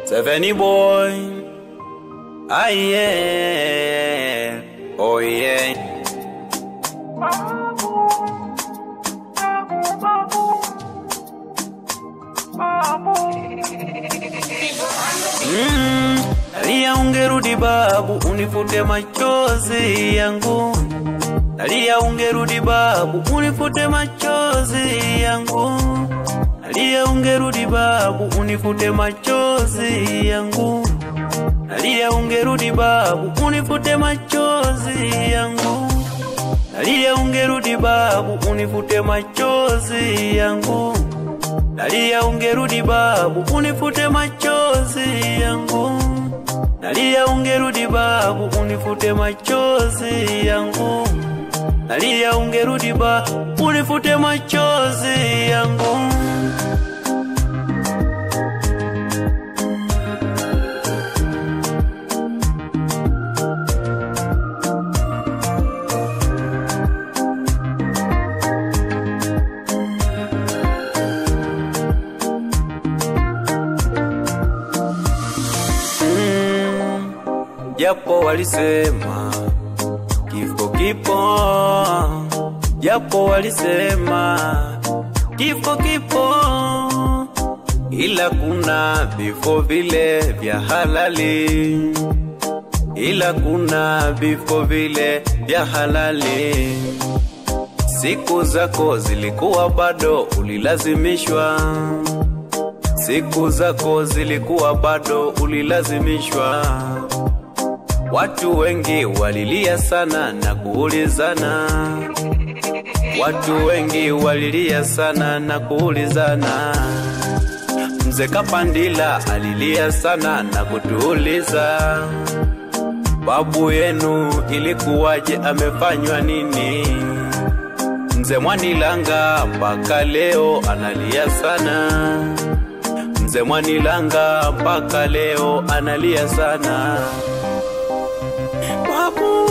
Seven boy, yeah, oh yeah. Nalia ungerudi babu, unifute machozi yangu. Nalia ungerudi babu, unifute machozi yangu. Nalia ungerudi babu, unifute machozi yangu. Nalia ungerudi babu, unifute machozi yangu. Nalia ungerudi babu, unifute machozi yangu. Nalia ungerudi babu, unifute machozi yangu. Nalia ungerudi babu, unifute machozi yangu. Nalia ungerudi babu, unifute machozi yangu. Japo walisema kifo kipo, japo walisema kifo kipo, ila kuna vifo vile vya halali, ila kuna vifo vile vya halali. Siku zako zilikuwa bado ulilazimishwa, siku zako zilikuwa bado ulilazimishwa. Watu wengi walilia sana na kuulizana, watu wengi walilia sana na kuulizana. Mzee Kapandila alilia sana na kutuuliza, babu yenu ilikuwaje, amefanywa nini? Mzee Mwanilanga mpaka leo analia sana, Mzee Mwanilanga mpaka leo analia sana. Babu,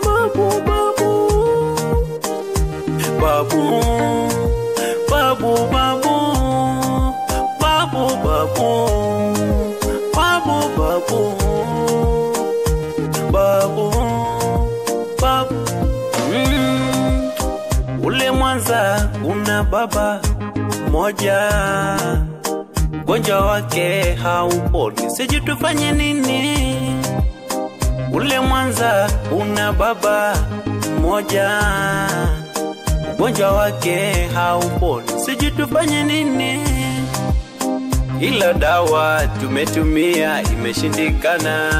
babu, babu, babu, babu, babu, babu, babu, babu. Ule Mwanza una baba moja, ugonjwa wake hauponi, sijui tufanye nini. Ule Mwanza una baba moja, ugonjwa wake hauponi, sijui tufanye nini. Ila dawa tumetumia imeshindikana,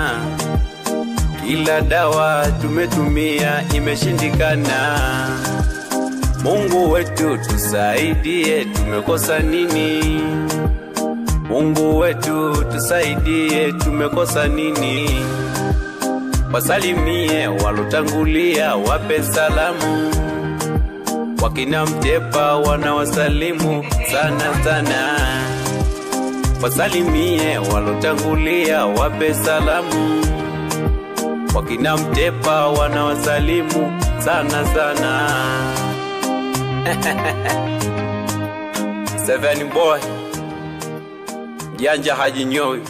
ila dawa tumetumia imeshindikana. Mungu wetu tusaidie, tumekosa nini? Mungu wetu tusaidie, tumekosa nini? Wasalimie walotangulia, wape salamu. Wakina Mtepa wanawasalimu sana sana. Wasalimie walotangulia, wape salamu. Wakina Mtepa wanawasalimu sana sana. Seven boy, Janja Haji Nyoyo.